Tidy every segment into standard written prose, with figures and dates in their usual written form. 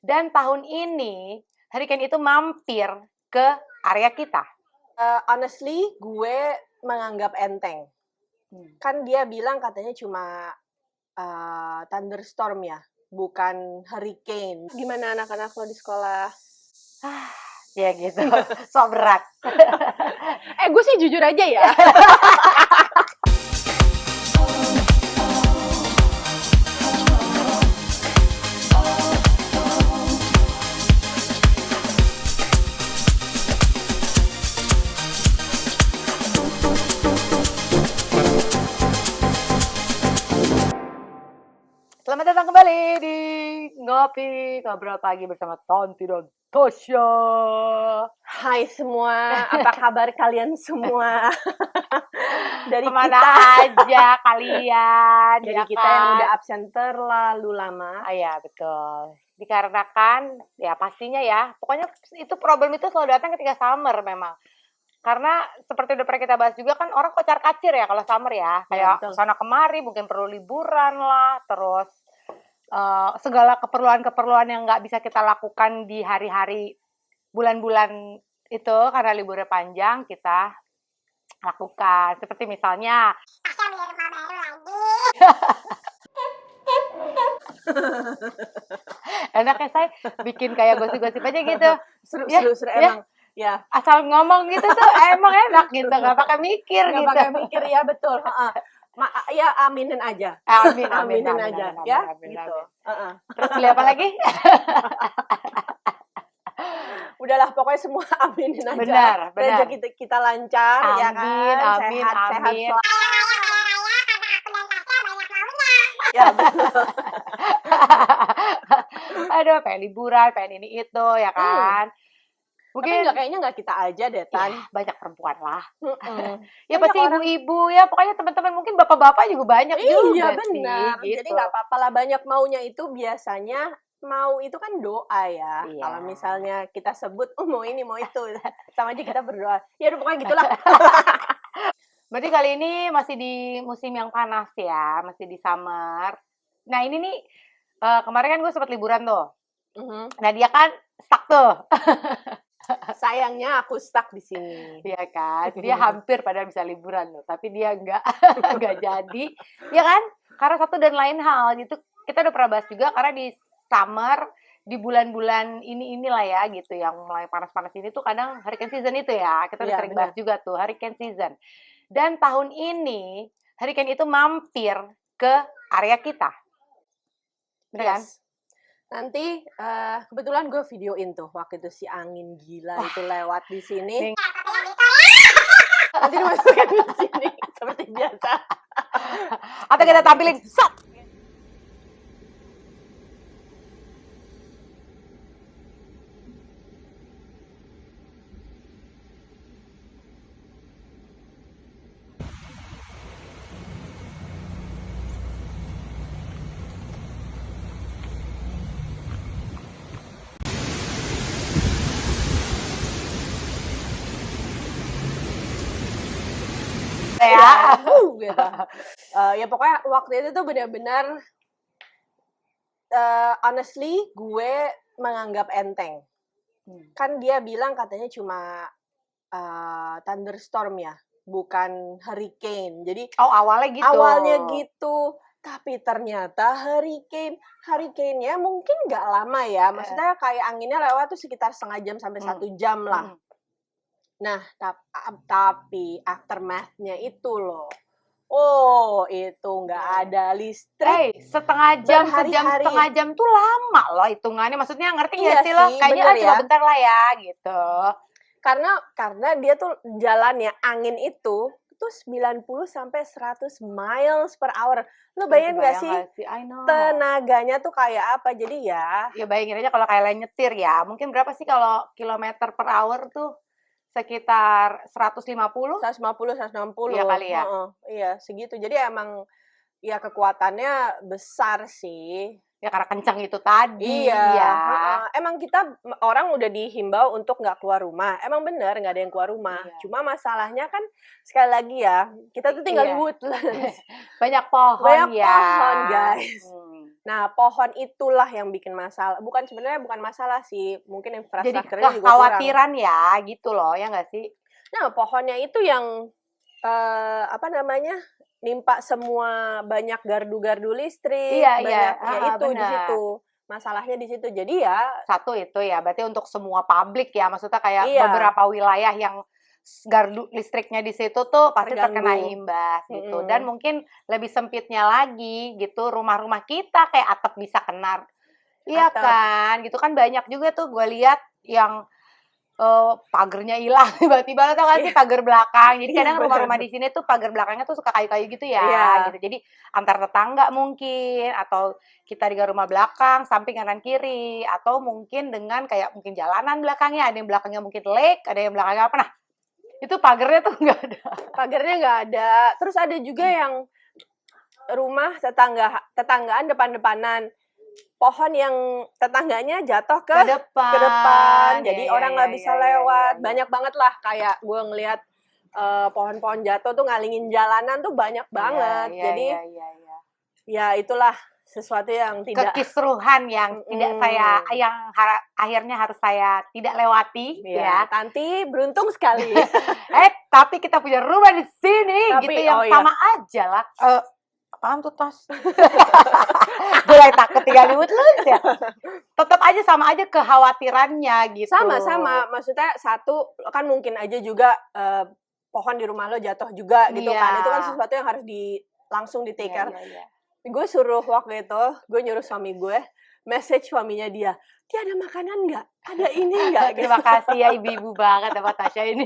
Dan tahun ini hurricane itu mampir ke area kita. Honestly, gue menganggap enteng. Kan dia bilang katanya cuma thunderstorm ya, bukan hurricane. Gimana anak-anak lo di sekolah? Ya gitu, so berat. Gue sih jujur aja ya. Selamat datang kembali di Ngobrol Pagi bersama Tanti dan Tosya. Hai semua, apa kabar kalian semua? Dari Kemana kita aja kalian? dari ya kita yang kan? udah absen terlalu lama. Ya betul. Dikarenakan ya pastinya ya, pokoknya itu problem itu selalu datang ketika summer memang. Karena seperti udah pernah kita bahas juga kan orang kocar-kacir ya kalau summer ya. Kayak betul. sana kemari mungkin perlu liburan lah, terus segala keperluan-keperluan yang nggak bisa kita lakukan di hari-hari bulan-bulan itu karena liburnya panjang kita lakukan. Seperti misalnya Tasya beli rumah baru lagi. enaknya saya bikin kayak gosip-gosip aja gitu. Seru Ya. emang. Ya, Asal ngomong gitu tuh emang enak gitu, nggak pakai mikir nggak gitu. pakai mikir ya, betul. Ya aminin aja. Aminin aja, ya, gitu. Terus beli apa lagi? Udahlah, pokoknya semua aminin aja. Benar. Rezeki kita lancar, ya Amin, kan? amin, Sehat amin. selalu. Kaya raya, karena aku dan Tasya banyak maunya. Ya, betul. Aduh, pengen liburan, pengen ini itu, ya kan? Tapi Mungkin kayaknya nggak kita aja deh, Tan. ya, banyak perempuan lah. Ya Banyak pasti orang. ibu-ibu ya, pokoknya teman-teman mungkin bapak-bapak juga banyak juga Iya, sih. benar. Gitu. Jadi nggak apa-apa lah, banyak maunya itu biasanya mau itu kan doa ya. Iya. Kalau misalnya kita sebut, mau ini, mau itu, sama aja kita berdoa. Ya udah pokoknya gitulah. Berarti kali ini masih di musim yang panas ya, masih di summer. Nah ini nih, kemarin kan gue sempat liburan tuh. Nah dia kan stuck tuh. Sayangnya aku stuck di sini. Iya kan, dia hampir pada bisa liburan loh, tapi dia nggak jadi, ya kan? Karena satu dan lain hal gitu, kita udah pernah bahas juga karena di summer di bulan-bulan inilah ya gitu, yang mulai panas-panas ini tuh kadang hurricane season itu ya, kita udah sering bahas juga tuh hurricane season. Dan tahun ini hurricane itu mampir ke area kita, bener kan? Nanti kebetulan gue videoin tuh waktu itu si angin gila itu lewat di sini. Nanti dimasukin di sini seperti biasa. Atau kita tampilin sat. Gitu. Ya pokoknya waktu itu tuh benar-benar honestly gue menganggap enteng. Kan dia bilang katanya cuma thunderstorm ya, bukan hurricane. Jadi awalnya gitu. Tapi ternyata hurricane-nya mungkin nggak lama ya. Maksudnya kayak anginnya lewat tuh sekitar setengah jam sampai 1 jam lah. Nah, tapi aftermath-nya itu loh. Oh, itu nggak ada listrik. Setengah jam, setengah jam tuh lama loh hitungannya. Maksudnya ngerti nggak sih lo? Kayaknya cuma bentar lah ya, gitu. Karena dia tuh jalannya, angin itu 90 sampai 100 miles per hour. Lo bayangin nggak sih? Tenaganya tuh kayak apa? Jadi ya bayangin aja kalau kayak nyetir ya. Mungkin berapa sih kalau kilometer per hour tuh? Sekitar 150, 160 ya kali ya. Iya, segitu. Jadi emang ya kekuatannya besar sih. Ya karena kencang itu tadi. Iya. Emang kita orang udah dihimbau untuk nggak keluar rumah. Emang bener nggak ada yang keluar rumah. Cuma masalahnya kan sekali lagi ya, kita tuh tinggal di woodlands. Banyak pohon, guys. Nah, pohon itulah yang bikin masalah. Sebenarnya bukan masalah sih, mungkin Jadi infrastrukturnya juga kurang. kekhawatiran ya gitu loh, ya nggak sih? Nah, pohonnya itu yang nimpa semua banyak gardu-gardu listrik, Iya, banyak ya itu di benar. situ. Masalahnya di situ. Jadi ya Satu itu ya, berarti untuk semua publik ya, maksudnya kayak iya, beberapa wilayah yang gardu listriknya di situ tuh pasti terkena terganggu. imbas gitu. Dan mungkin lebih sempitnya lagi gitu, rumah-rumah kita kayak atap bisa kena. Iya Atap. kan, gitu kan banyak juga tuh gue lihat yang pagernya hilang tiba-tiba, tau gak sih pagar belakang. Jadi Iya, kadang benar. rumah-rumah di sini tuh pagar belakangnya tuh suka kayu-kayu gitu ya, Iya. gitu. Jadi antar tetangga mungkin, atau kita di rumah belakang, samping kanan kiri, atau mungkin dengan kayak mungkin jalanan belakangnya, ada yang belakangnya mungkin lake, ada yang belakangnya apa, nah itu pagarnya tuh nggak ada. Pagarnya nggak ada. Terus ada juga yang rumah tetanggaan depan-depanan. Pohon yang tetangganya jatuh ke depan. Jadi Iya, orang nggak iya, bisa iya, lewat. iya. Banyak banget lah kayak gue ngelihat pohon-pohon jatuh tuh ngalingin jalanan tuh banyak banget. Iya, Jadi iya. ya itulah sesuatu yang tidak Kekisruhan yang tidak akhirnya harus saya tidak lewati ya. Tanti beruntung sekali. Tapi kita punya rumah di sini Tapi, gitu yang oh iya. sama aja lah. Apaan tuh tos? Gue lagi takut tinggal di Woodlands ya. Tetap aja sama aja kekhawatirannya gitu. Sama. Maksudnya satu kan mungkin aja juga pohon di rumah lo jatuh juga gitu kan. Itu kan sesuatu yang harus langsung di take care. Iya. Gue suruh waktu itu, gue nyuruh suami gue message suaminya dia ada makanan nggak? Ada ini nggak? Terima kasih ya ibu-ibu banget dapat Tasya ini.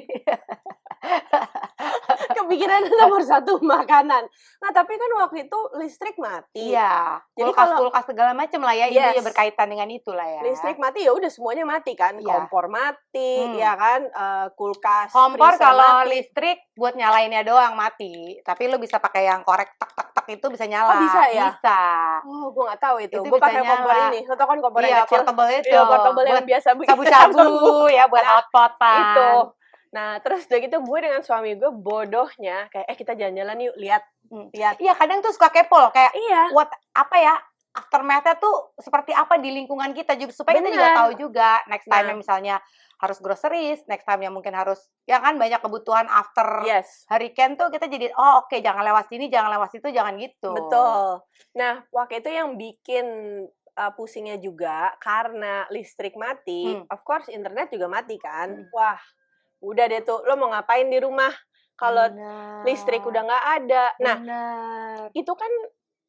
Kepikiran nomor satu makanan. Nah tapi kan waktu itu listrik mati. Iya. Jadi kulkas segala macam lah ya, Yes. intinya berkaitan dengan itulah ya. Listrik mati ya udah semuanya mati kan. Iya. Kompor mati, ya kan. Kulkas, Kompor freezer kalau mati. listrik buat nyalainnya doang mati. Tapi lu bisa pakai yang korek tak itu bisa nyala. Oh, bisa ya? Bisa. Oh, gue nggak tahu itu. Itu Gue bisa pakai kompor nyala. ini. Lo tau kan kompor yang Iya, kecil? portable itu. Iya, portable yang Buat biasa bikin Sabu-sabu ya, buat hotpotan. Itu. Nah, terus udah gitu gue dengan suami gue bodohnya kayak kita jalan-jalan yuk, lihat. Iya, kadang tuh suka kepo loh, kayak Iya. aftermath-nya tuh seperti apa di lingkungan kita juga, supaya kita juga Bener. tahu juga next time Nah. misalnya harus groceries, next time yang mungkin harus ya kan banyak kebutuhan after Yes. hurricane tuh kita jadi oke, jangan lewat sini, jangan lewat situ, jangan gitu. Betul. Nah, waktu itu yang bikin pusingnya juga karena listrik mati, of course internet juga mati kan. Wah, udah deh tuh, lo mau ngapain di rumah kalau listrik udah nggak ada. Nah, itu kan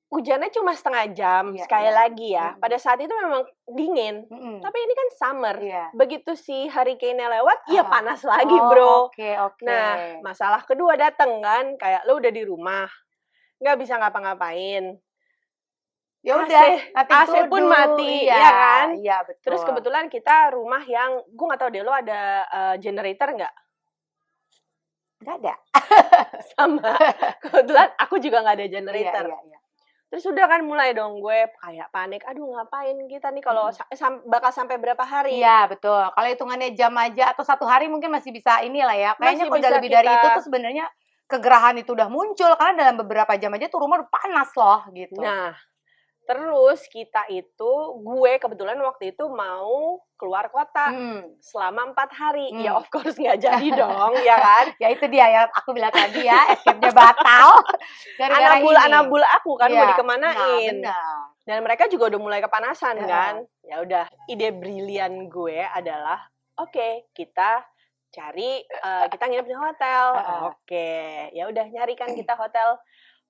hujannya cuma setengah jam, sekali lagi ya. Pada saat itu memang dingin, tapi ini kan summer. Begitu si hurricane-nya lewat, ya panas lagi, bro. Oke. Nah, masalah kedua dateng kan, kayak lo udah di rumah, nggak bisa ngapa-ngapain. Ya udah, AC pun mati, ya kan? Iya, betul. Terus kebetulan kita rumah yang, gue nggak tahu deh, lo ada generator nggak? Nggak ada. Sama. Kebetulan aku juga nggak ada generator. Iya. Terus udah kan mulai dong gue kayak panik, aduh ngapain kita nih kalau bakal sampai berapa hari? Iya, betul. Kalau hitungannya jam aja atau 1 hari mungkin masih bisa inilah ya. Kayaknya kalau udah lebih dari itu tuh sebenarnya kegerahan itu udah muncul, karena dalam beberapa jam aja tuh rumah udah panas loh gitu. Nah, terus gue kebetulan waktu itu mau keluar kota selama 4 hari. Ya of course nggak jadi dong, ya kan? Ya itu dia yang aku bilang tadi ya, escape-nya batal. Anak-bula aku kan mau dikemanain. Nah, Dan mereka juga udah mulai kepanasan kan. Ya udah, ide brilian gue adalah oke, kita cari kita nginep di hotel. Oke, ya udah nyarikan kita hotel.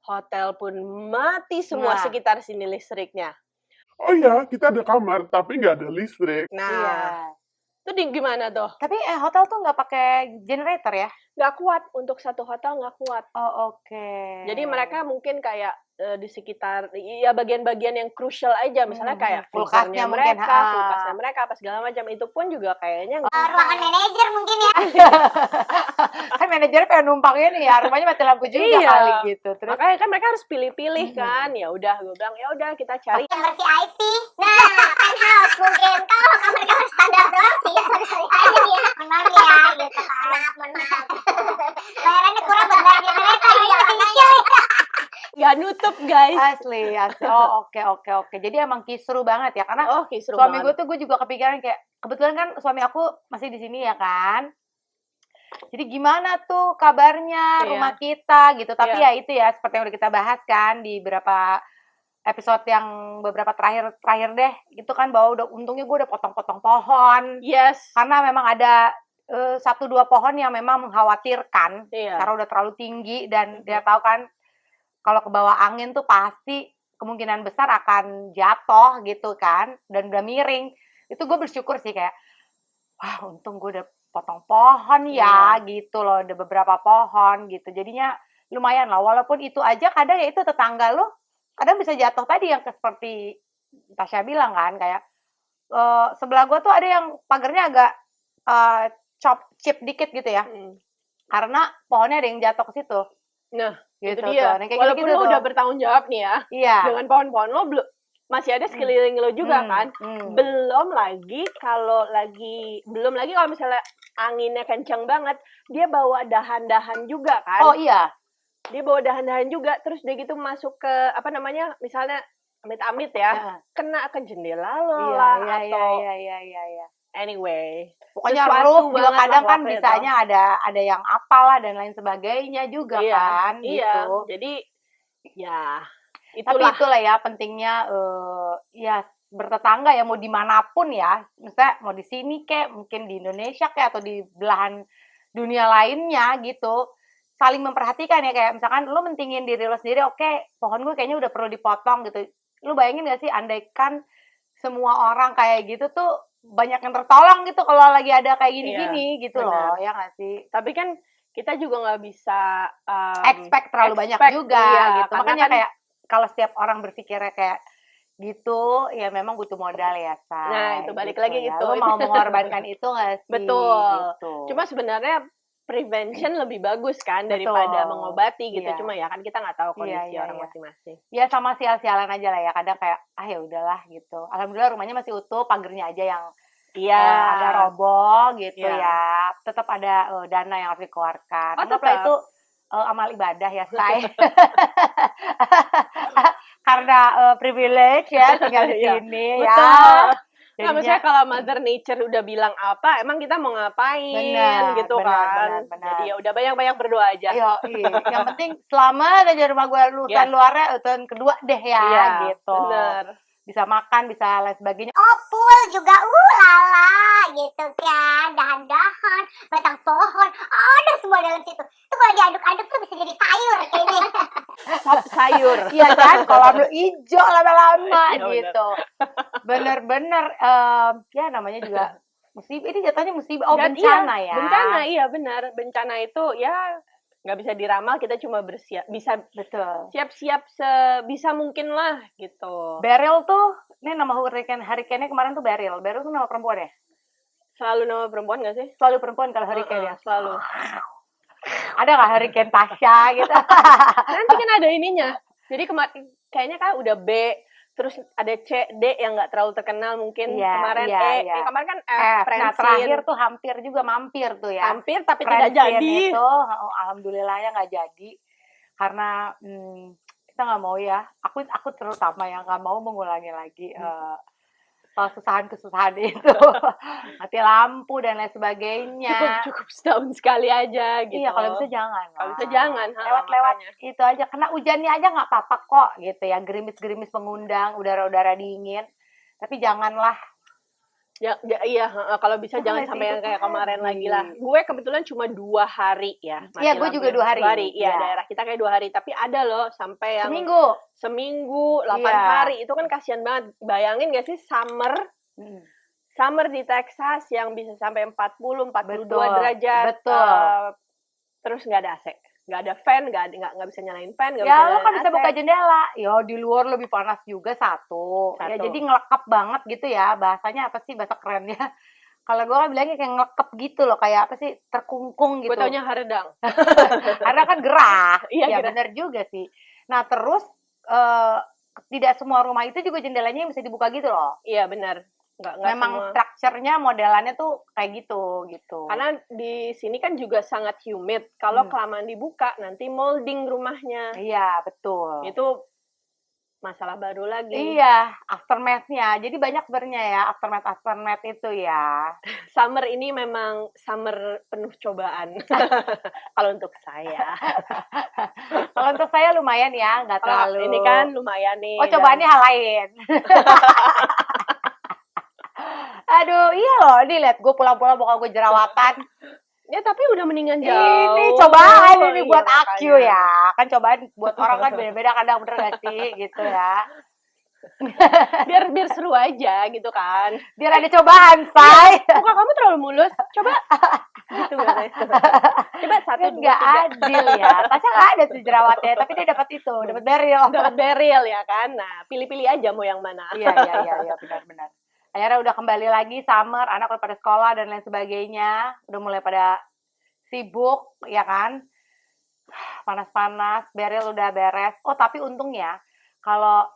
Hotel pun mati semua sekitar sini listriknya. Oh iya, kita ada kamar, tapi nggak ada listrik. Nah, itu gimana tuh? Tapi hotel tuh nggak pakai generator ya? Nggak kuat, untuk satu hotel nggak kuat. Oh, oke. Jadi mereka mungkin kayak di sekitar, ya bagian-bagian yang crucial aja. Misalnya kayak kulkasnya mungkin, kulkasnya mereka, apa segala macam. Itu pun juga kayaknya Ruangan manajer mungkin ya. Kan manajernya pengen numpang ini ya, rumahnya mati lampu juga kali gitu. Terus makanya kan mereka harus pilih-pilih kan. Ya udah, gue bilang ya udah kita cari. Yang VIP. Nah, penthouse mungkin. Kalau kamar-kamar standar doang sih ya sorry aja ya. Mohon maaf ya gitu kan. Mohon maaf. Bayarannya kurang buat bayar generator ya. Masih kecil ya. Nggak nutup, guys. Asli. Oh, oke. Jadi emang kisru banget ya, karena Kisru suami banget. gue tuh gue juga kepikiran kayak, kebetulan kan suami aku masih di sini ya kan. Jadi gimana tuh kabarnya rumah kita gitu. Tapi ya itu ya, seperti yang udah kita bahas kan di beberapa episode yang beberapa terakhir deh, itu kan bahwa untungnya gue udah potong-potong pohon. Yes. Karena memang ada 1-2 pohon yang memang mengkhawatirkan karena udah terlalu tinggi dan dia tahu kan kalau ke bawah angin tuh pasti kemungkinan besar akan jatuh gitu kan, dan udah miring. Itu gue bersyukur sih kayak, wah untung gue udah potong pohon ya gitu loh, ada beberapa pohon gitu. Jadinya lumayan lah, walaupun itu aja kadang ya itu tetangga lo kadang bisa jatuh tadi yang seperti Tasya bilang kan, kayak sebelah gue tuh ada yang pagarnya agak chip dikit gitu ya, karena pohonnya ada yang jatuh ke situ. Nah, gitu itu dia. Tuh. Kayak walaupun gitu lo udah bertanggung jawab nih ya, dengan pohon-pohon lo masih ada sekeliling lo juga kan. Belum lagi kalau misalnya anginnya kencang banget, dia bawa dahan-dahan juga kan. Oh iya. Dia bawa dahan-dahan juga, terus dia gitu masuk ke misalnya amit-amit ya, kena ke jendela lo lah atau anyway. Pokoknya roof juga kadang kan bisanya ada yang apalah dan lain sebagainya juga kan gitu. Jadi ya itulah. Tapi itulah ya pentingnya ya bertetangga ya, mau dimanapun ya, misalnya mau di sini kek, mungkin di Indonesia kek, atau di belahan dunia lainnya gitu, saling memperhatikan ya. Kayak misalkan lu mentingin diri lo sendiri, oke, pohon gue kayaknya udah perlu dipotong gitu. Lu bayangin gak sih andaikan semua orang kayak gitu tuh banyak yang tertolong gitu kalau lagi ada kayak gini-gini gitu loh, ya nggak sih? Tapi kan kita juga nggak bisa expect terlalu banyak juga gitu. Makanya kan, kayak kalau setiap orang berpikirnya kayak gitu, ya memang butuh modal ya, Say. Nah, itu balik lagi ya. gitu. Lu mau mengorbankan itu nggak sih? Betul. Gitu. Cuma sebenarnya prevention lebih bagus kan daripada mengobati gitu. Cuma ya kan kita nggak tahu kondisi orang masing-masing. Ya sama sial-sialan aja lah ya. Kadang kayak ya udahlah gitu. Alhamdulillah rumahnya masih utuh, pagernya aja yang agak roboh gitu ya. Tetap ada dana yang harus dikeluarkan. Anggaplah itu amal ibadah ya, Say. Karena privilege ya tinggal di sini ya. Nah, maksudnya kalau Mother Nature udah bilang apa, emang kita mau ngapain gitu kan. Benar. Jadi ya udah banyak-banyak berdoa aja. Yang penting selamat aja rumah gue lulusan luarnya tahun kedua deh ya gitu. Bener. Bisa makan, bisa lain sebagainya. Pool juga lala gitu kan, dahan-dahan, batang pohon, ada semua dalam situ. Itu kalau diaduk-aduk tuh bisa jadi sayur kayaknya. Sop sayur. Iya kan, kolam lu hijau lama-lama gitu. Bener-bener ya namanya juga musibah, ini jatuhnya musibah. Bencana ya. Bencana, iya benar. Bencana itu ya nggak bisa diramal, kita cuma siap-siap sebisa mungkin lah gitu. Beryl tuh, ini nama hurricane-nya kemarin tuh Beryl. Beryl tuh nama perempuan ya? Selalu nama perempuan nggak sih? Selalu perempuan kalau hurricane ya? Selalu. Ada nggak hurricane Tasya gitu? Nanti kan ada ininya. Jadi kayaknya kan udah B, terus ada C, D yang nggak terlalu terkenal mungkin. Kemarin kemarin kan F. Nah terakhir tuh hampir juga mampir tuh ya. Hampir tapi tidak jadi. Itu alhamdulillahnya nggak jadi karena kita nggak mau ya. Aku terutama yang nggak mau mengulangi lagi kesusahan itu, mati lampu dan lain sebagainya. Cukup setahun sekali aja gitu. Iya, kalau bisa jangan. Kalau bisa jangan. Lewat-lewat itu aja. Kena hujannya aja nggak apa-apa kok gitu ya. Gerimis-gerimis mengundang, udara-udara dingin. Tapi janganlah. Iya, kalau bisa jangan sampai yang kayak kemarin lagi lah. Gue kebetulan cuma 2 hari ya. Iya, gue juga 2 hari. Iya, daerah kita kayak 2 hari. Tapi ada loh sampai yang seminggu 8 hari. Itu kan kasihan banget. Bayangin gak sih summer di Texas yang bisa sampai 40-42 derajat. Betul. Terus nggak ada AC. Nggak ada fan, nggak bisa nyalain fan, nggak ya lo kan bisa buka jendela. Ya di luar lebih panas juga satu. Ya jadi ngelekap banget gitu ya. Bahasanya apa sih bahasa kerennya? Kalau gue kan bilangnya kayak ngelekap gitu loh, kayak apa sih, terkungkung gitu. Gue taunya haredang. Karena kan gerah. Iya, benar juga sih. Nah terus tidak semua rumah itu juga jendelanya bisa dibuka gitu loh. Iya benar. nggak memang semua. strukturnya modelannya tuh kayak gitu. Karena di sini kan juga sangat humid. Kalau kelamaan dibuka nanti molding rumahnya. Iya, betul. Itu masalah baru lagi. Iya, aftermath-nya. Jadi banyak sebenarnya ya aftermath itu ya. Summer ini memang summer penuh cobaan. Kalau untuk saya. Kalau untuk saya lumayan ya, nggak terlalu. Ini kan lumayan nih. Oh, cobaannya hal lain. Aduh, iya loh. Nih lihat, gue pulang-pulang bakal gue jerawatan. Ya tapi udah mendingan jauh. Ini cobaan ini Iya, buat makanya. Akyu ya. Kan cobaan buat orang kan beda-beda kadang, bener gak sih? Gitu ya. biar seru aja gitu kan. Biar ada cobaan, say. Muka kamu terlalu mulus. Coba. Gitu katanya. Coba 1, 2, 3. Nggak adil ya. Tasya nggak ada tuh jerawatnya, tapi dia dapat itu, dapat beril. Dapat beril ya kan. Nah, pilih-pilih aja mau yang mana. Iya, benar-benar. Akhirnya udah kembali lagi summer, anak udah pada sekolah dan lain sebagainya, udah mulai pada sibuk, ya kan? Panas-panas, beril udah beres. Oh, tapi untungnya kalau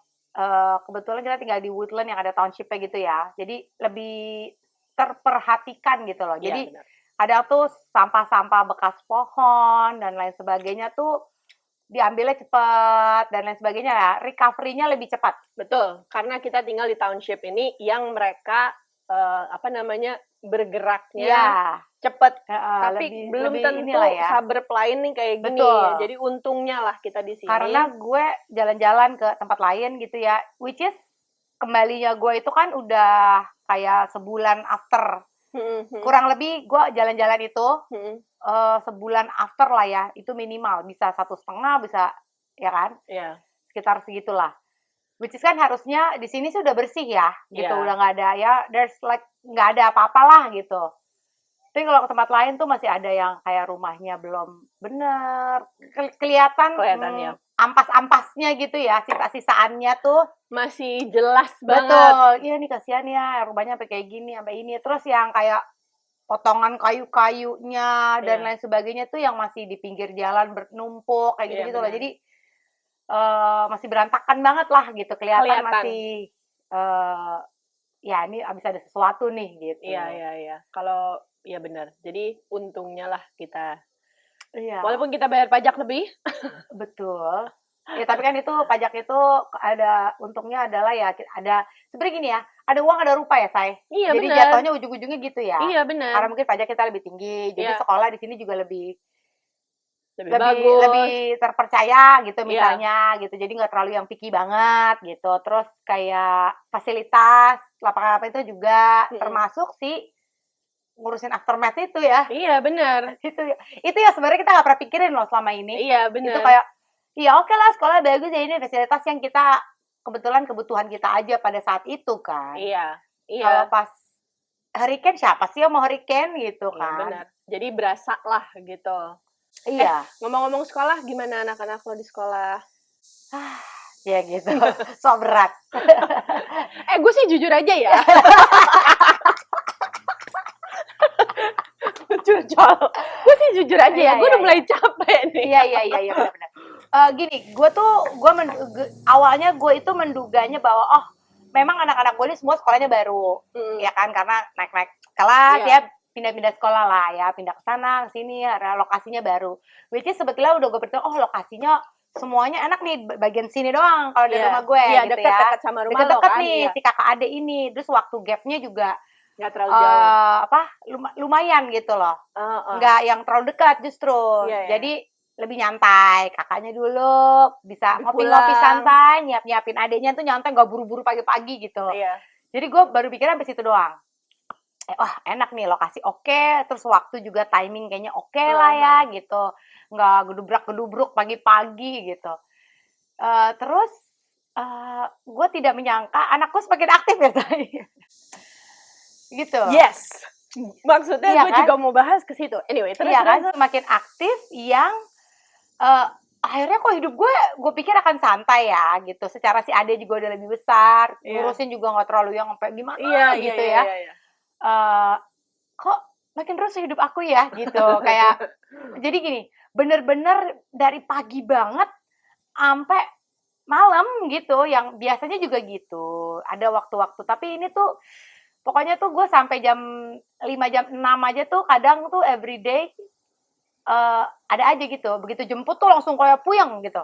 kebetulan kita tinggal di Woodland yang ada township-nya gitu ya, jadi lebih terperhatikan gitu loh. Jadi benar. ada tuh sampah-sampah bekas pohon dan lain sebagainya tuh diambilnya cepat dan lain sebagainya ya, recovery-nya lebih cepat. Betul, karena kita tinggal di township ini yang mereka bergeraknya cepet, tapi belum tentu ya. cyberplane nih kayak gini. Betul. Jadi untungnya lah kita di sini. Karena gue jalan-jalan ke tempat lain gitu ya, which is kembalinya gue itu kan udah kayak sebulan after. Kurang lebih gue jalan-jalan itu sebulan after lah ya, itu minimal bisa 1,5, bisa ya kan, sekitar segitulah. Which is kan harusnya di sini sudah bersih ya, gitu, udah nggak ada ya, there's like nggak ada apa-apa lah gitu. Tapi kalau ke tempat lain tuh masih ada yang kayak rumahnya belum bener, kelihatan ya. ampas-ampasnya gitu ya, sisa-sisaannya tuh masih jelas banget. Betul, iya nih kasihan ya, rumahnya sampai kayak gini, sampai ini. Terus yang kayak potongan kayu-kayunya dan lain sebagainya tuh yang masih di pinggir jalan bernumpuk kayak gitu-gitu loh. Jadi masih berantakan banget lah gitu, kelihatan. Masih ya ini abis ada sesuatu nih gitu. Iya. Kalau ya benar. Jadi untungnya lah kita. Iya. Walaupun kita bayar pajak lebih. Betul. Ya tapi kan itu pajak itu ada untungnya adalah ya ada sebenarnya gini ya, ada uang ada rupa ya, Say. Iya, jadi bener. jatuhnya ujung-ujungnya gitu ya. Iya benar. Karena mungkin pajak kita lebih tinggi, jadi sekolah di sini juga lebih bagus, lebih terpercaya gitu misalnya gitu. Jadi nggak terlalu yang picky banget gitu. Terus kayak fasilitas lapangan apa itu juga termasuk sih ngurusin aftermath itu ya. Iya benar. Itu ya sebenarnya kita nggak pernah pikirin loh selama ini. Iya benar. Itu kayak ya oke lah sekolah bagus ya, ini fasilitas yang kita kebetulan kebutuhan kita aja pada saat itu kan. Iya. Kalau pas hurricane siapa sih yang mau hurricane gitu kan. Benar. Jadi berasa lah gitu. Iya. Ngomong-ngomong sekolah, gimana anak-anak lo di sekolah? Ya gitu. So berat. Gue sih jujur aja ya. Curcol. Gue sih jujur aja ya. Gue udah mulai capek nih. Iya benar-benar. Gini, awalnya gue itu menduganya bahwa memang anak-anak gue ini semua sekolahnya baru, ya kan, karena naik-naik kelas ya, pindah-pindah sekolah lah ya, pindah ke sana, ke sini, lokasinya baru. Which is sebetulnya udah gue beritahu, lokasinya semuanya enak nih, bagian sini doang kalau dari rumah gue, gitu deket-deket sama rumah lo deket-deket kan, nih, si kakak adek ini, terus waktu gapnya juga nggak terlalu jauh, lumayan gitu loh, nggak yang terlalu dekat justru, jadi lebih nyantai, kakaknya dulu bisa ngopi-ngopi santai, nyiapin adeknya tuh nyantai, nggak buru-buru pagi-pagi gitu. Jadi gue baru pikir sampai situ doang. Wah enak nih, lokasi oke, terus waktu juga timing kayaknya oke lah ya gitu, nggak gedubrak-gedubruk pagi-pagi gitu. Terus gue tidak menyangka anakku semakin aktif ya saya. Gitu. Yes. Maksudnya gue juga mau bahas ke situ. Anyway, terus kan semakin aktif yang akhirnya kok hidup gue pikir akan santai ya gitu. Secara si Ade juga udah lebih besar, ngurusin juga nggak terlalu yang sampai gimana gitu ya. Kok makin terus hidup aku ya gitu. Kayak jadi gini, bener-bener dari pagi banget sampai malam gitu, yang biasanya juga gitu. Ada waktu-waktu, tapi ini tuh Pokoknya tuh gue sampai jam 5 jam 6 aja tuh kadang tuh everyday ada aja gitu. Begitu jemput tuh langsung kayak puyeng gitu.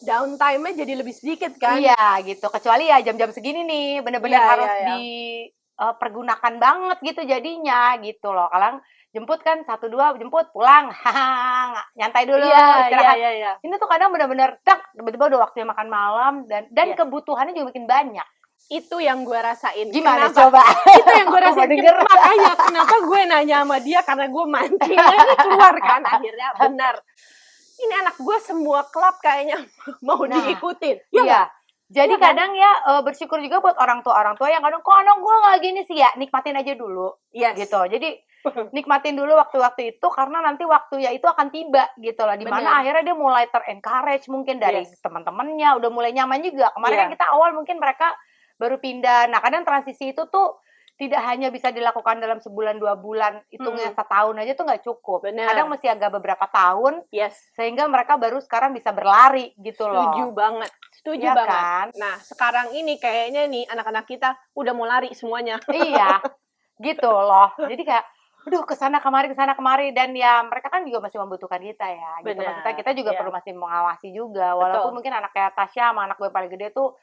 Downtime-nya jadi lebih sedikit kan? Iya gitu. Kecuali ya jam-jam segini nih bener-bener Iya, harus iya, iya. dipergunakan banget gitu jadinya gitu loh. Kadang jemput kan 1-2 jemput pulang, haha, nyantai dulu Iya, istirahat. iya. Ini tuh kadang bener-bener tiba-tiba udah waktunya makan malam dan Iya. kebutuhannya juga makin banyak. Itu yang gue rasain. Gimana Kenapa? coba? Itu yang gue rasain. Mau denger? Makanya kenapa gue nanya sama dia, karena gue mancingnya ini keluar kan akhirnya. Benar. Ini anak gue semua klub kayaknya mau Nah, diikutin. Iya. Jadi Iya kan? kadang ya bersyukur juga buat orang tua yang kadang kok anak gue nggak gini sih ya, nikmatin aja dulu Yes. gitu. Jadi nikmatin dulu waktu-waktu itu karena nanti waktunya itu akan tiba gitu lah. Dimana Bener. akhirnya dia mulai ter-encourage mungkin dari Yes. teman-temannya, udah mulai nyaman juga. Kemarin Iya. kan kita awal mungkin mereka baru pindah. Nah kadang transisi itu tuh tidak hanya bisa dilakukan dalam sebulan 2 bulan, hitungnya setahun aja tuh nggak cukup. Bener. Kadang mesti agak beberapa tahun Yes. sehingga mereka baru sekarang bisa berlari gitu loh. Setuju banget. Setuju Iya banget. kan? Nah, sekarang ini kayaknya nih anak-anak kita udah mau lari semuanya. Iya, gitu loh. Jadi kayak, aduh kesana kemari dan ya mereka kan juga masih membutuhkan kita ya. Gitu. Benar, Maksudnya kita juga iya. perlu masih mengawasi juga. Walaupun Betul. mungkin anak kayak Tasya sama anak gue yang paling gede tuh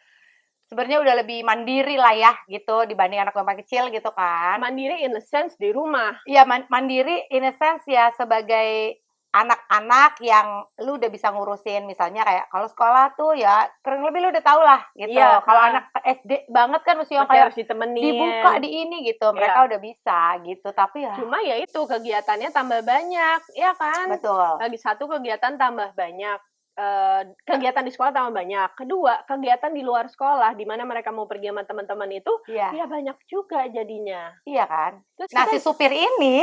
sebenarnya udah lebih mandiri lah ya gitu dibanding anak gue yang paling kecil gitu kan. Mandiri in a sense di rumah. Iya, mandiri in a sense ya sebagai anak-anak yang lu udah bisa ngurusin, misalnya kayak kalau sekolah tuh ya kurang lebih lu udah tau lah gitu. Iya, Kalau anak SD banget kan mesti yang Masih kayak harus ditemenin. dibuka di ini gitu, mereka Iya. udah bisa gitu. Tapi ya Cuma ya itu kegiatannya tambah banyak, ya kan? betul. Lagi satu kegiatan tambah banyak. Kegiatan di sekolah tambah banyak. Kedua, kegiatan di luar sekolah di mana mereka mau pergi sama teman-teman itu Iya. ya banyak juga jadinya. Iya kan? Terus Nah, kita si supir ini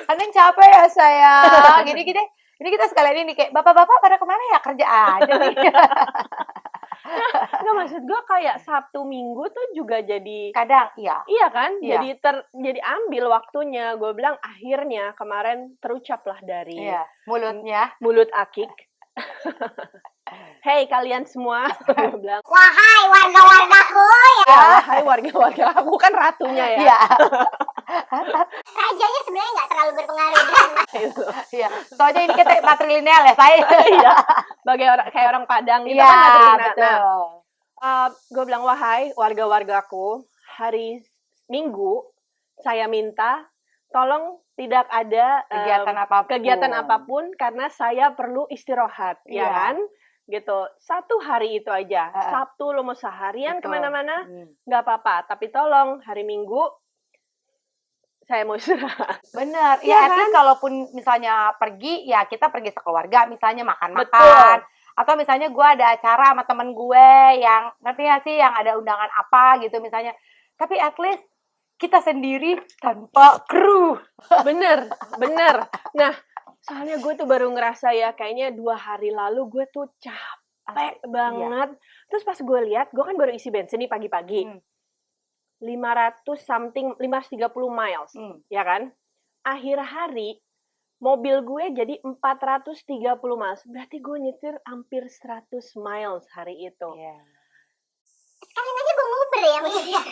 kadang capek ya saya. Gini-gini. Ini kita sekalian ini kayak bapak-bapak pada kemana ya kerja aja nih. nggak, maksud gue kayak Sabtu Minggu tuh juga jadi Kadang iya. iya kan? Iya. Jadi ambil waktunya. Gue bilang akhirnya kemarin terucaplah dari Iya, mulutnya. mulut Akik. Hei kalian semua, gue bilang, Wahai warga-wargaku ya. ya, hai warga-warga, aku kan ratunya ya. Iya. Rajanya sebenarnya nggak terlalu berpengaruh. Gitu. Iya. Soalnya ini kita matrilineal ya, saya. Iya, sebagai orang kayak orang Padang gitu Iya, kan matrilineal. betul. Nah, gue bilang, wahai warga-wargaku, hari Minggu saya minta tolong tidak ada kegiatan apapun karena saya perlu istirahat, ya Iya. kan? Gitu. Satu hari itu aja. Heeh. Sabtu lo mau seharian Betul. kemana-mana, Hmm. nggak apa-apa. Tapi tolong hari Minggu saya mau istirahat. Bener. Iya Ya, at kan? least kalaupun misalnya pergi, ya kita pergi sekeluarga, misalnya makan-makan. Betul. Atau misalnya gue ada acara sama temen gue yang, ngerti gak sih, yang ada undangan apa gitu misalnya. Tapi at least kita sendiri tanpa kru. Bener. Nah, soalnya gue tuh baru ngerasa ya, kayaknya 2 hari lalu gue tuh capek banget. Terus pas gue lihat, gue kan baru isi bensin nih pagi-pagi. 530 miles, ya kan? Akhir hari, mobil gue jadi 430 miles. Berarti gue nyetir hampir 100 miles hari itu. Iya. Sekalian aja gue nguber ya maksudnya.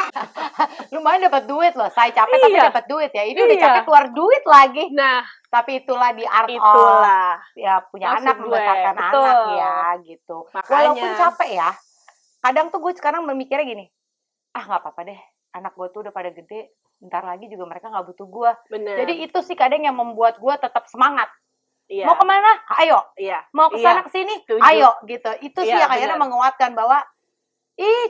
Lumayan dapat duit loh. Saya capek tapi Iya. dapat duit ya. Ini udah Iya. capek keluar duit lagi. Nah, Tapi itulah di art of itulah. ya punya Maksud anak, gue, membesarkan betul. anak ya gitu. Makanya. Walaupun capek ya, kadang tuh gue sekarang memikirnya gini, nggak apa-apa deh, anak gue tuh udah pada gede, ntar lagi juga mereka nggak butuh gue. Bener. Jadi itu sih kadang yang membuat gue tetap semangat. Iya. Mau kemana? Ayo. Iya. Mau kesana Iya, kesini? setuju. Ayo gitu. Itu sih Iya, yang akhirnya benar. menguatkan bahwa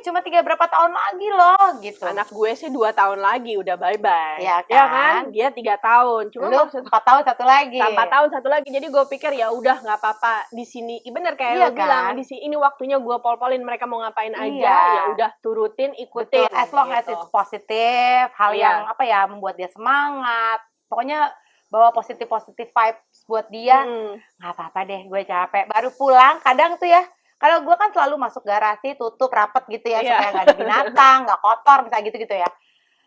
cuma 3 berapa tahun lagi loh gitu. Anak gue sih 2 tahun lagi udah bye-bye. Iya Ya kan? Dia 3 tahun. Cuma Lu maksud 4 tahun satu lagi. tambah tahun satu lagi. Jadi gue pikir ya udah nggak apa-apa di sini. Bener kayak Iya lo bilang kan? di sini ini waktunya gue pol-polin mereka mau ngapain aja. Iya. Ya udah turutin, ikutin. Betul, as long as gitu. it's positif, hal Iya. yang membuat dia semangat. Pokoknya bawa positif vibes buat dia. Nggak apa-apa deh, gue capek. Baru pulang, kadang tuh ya, kalau gue kan selalu masuk garasi, tutup rapet gitu ya, Iya. supaya nggak ada binatang, nggak kotor, misalnya gitu-gitu ya.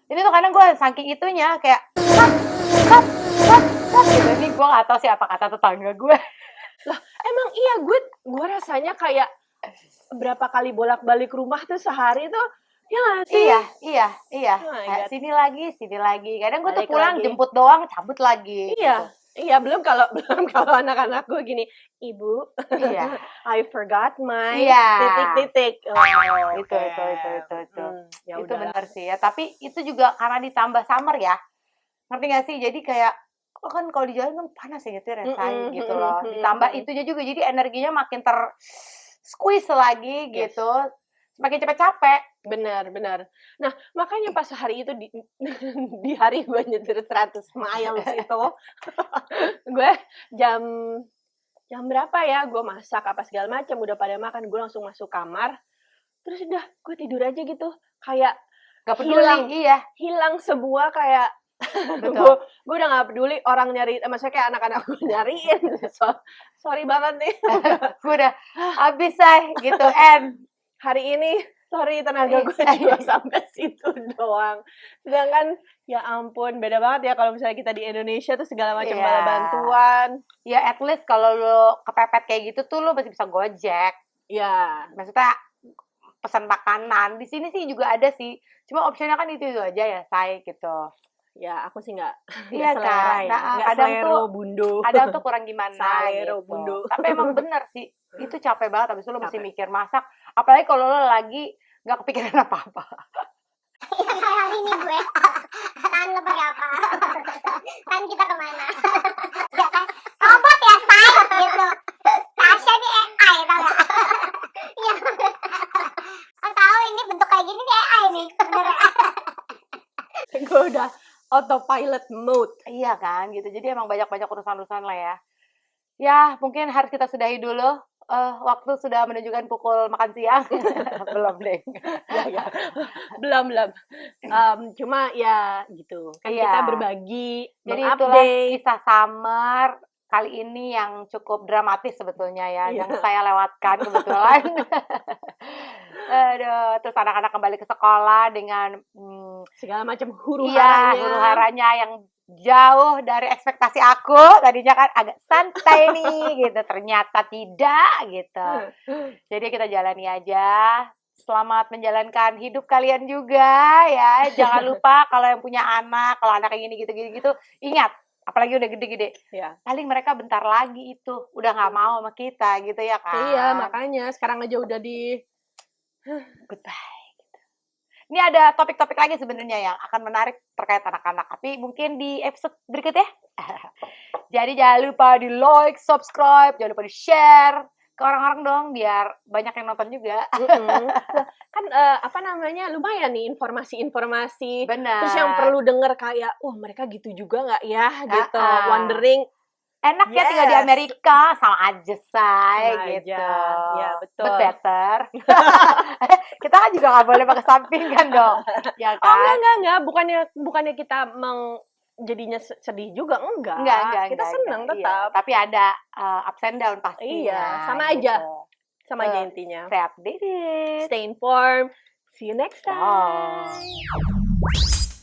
Ini tuh kadang gue saking itunya, kayak, cut, gitu. Ini gue nggak tahu sih apa kata tetangga gue. Emang iya gue rasanya kayak berapa kali bolak-balik rumah tuh sehari tuh Ya nggak sih? Iya. Oh my Kayak God. sini lagi. Kadang gue tuh Balik pulang lagi. jemput doang, cabut lagi. Iya. Iya, belum kalau anak-anak gue gini, "Ibu, Gitu. Iya. I forgot my Iya. titik-titik." Oh, Itu. ya Itu udahlah. bener sih ya. Tapi itu juga karena ditambah summer ya. Ngerti gak sih? Jadi kayak oh kan kalau di jalan kan panas ya nyetir ya, say, gitu loh. Ditambah itunya juga jadi energinya makin squeeze lagi Yes. gitu. Semakin cepet capek. Benar. Nah, makanya pas hari itu di hari gue nyetir 100 miles itu, gue jam berapa ya, gue masak apa segala macam, udah pada makan, gue langsung masuk kamar, terus udah gue tidur aja gitu, kayak Gak peduli, iya. hilang sebuah kayak Betul. gue udah gak peduli orang nyari, maksudnya kayak anak-anak gue nyariin. Sorry banget nih. Gue udah habis, say, gitu. Hari ini, sorry, tenaga gue cuma sampai situ doang. Sedangkan, ya ampun, beda banget ya kalau misalnya kita di Indonesia tuh segala macam bala bantuan. Ya at least kalau lo kepepet kayak gitu tuh lo masih bisa Gojek. Ya, Maksudnya pesan makanan. Di sini sih juga ada sih. Cuma optionnya kan itu aja ya, say, gitu. ya aku sih nggak Iya selera kan? ya, Nah, nggak kadang selero tuh bundo. kadang tuh kurang gimana Salero, gitu. bundo. Tapi emang bener sih, itu capek banget. Habis itu lo mesti Capek. mikir masak. Apalagi kalau lo lagi nggak kepikiran apa-apa. Yang kayak ini gue. Tan lo pakai apa? Tan kita kemana? Ya kan? Robot ya, Say? Gitu. Tasya nih AI, tau gak? Iya. Oh, tahu ini bentuk kayak gini nih AI nih. Bener. Gue udah autopilot mode. Iya kan, gitu. Jadi emang banyak-banyak urusan-urusan lah ya. Ya, mungkin harus kita sudahi dulu. Waktu sudah menunjukkan pukul makan siang. Belum, deh. Ya. Belum. Cuma ya gitu. Kan Iya. kita berbagi, Jadi itulah mengupdate. kisah summer kali ini yang cukup dramatis sebetulnya ya, Iya. yang saya lewatkan kebetulan. Aduh, terus anak-anak kembali ke sekolah dengan Segala macam huru huru-haranya yang jauh dari ekspektasi aku. Tadinya kan agak santai nih gitu, ternyata tidak gitu. Jadi kita jalani aja. Selamat menjalankan hidup kalian juga ya. Jangan lupa kalau yang punya anak, kalau anak yang gini gitu, ingat, apalagi udah gede-gede. Ya. Paling mereka bentar lagi itu udah nggak mau sama kita gitu ya kan. Iya, makanya sekarang aja udah di Goodbye. Gitu. Ini ada topik-topik lagi sebenarnya yang akan menarik terkait anak-anak. Tapi mungkin di episode berikutnya. Jadi jangan lupa di like, subscribe, jangan lupa di share ke orang-orang dong biar banyak yang nonton juga. kan lumayan nih informasi-informasi. Benar. Terus yang perlu denger kayak, mereka gitu juga nggak ya gitu. Wondering. Enak ya tinggal di Amerika, sama aja, say, gitu. Ya, betul. But better. Kita kan juga nggak boleh pakai samping kan dong. Ya kan? Oh, enggak. Bukannya kita jadinya sedih juga, enggak. Kita senang tetap. Iya. Tapi ada ups and down pastinya. Iya, sama aja. Gitu. Sama aja intinya. Stay updated. Stay informed. See you next time. Bye.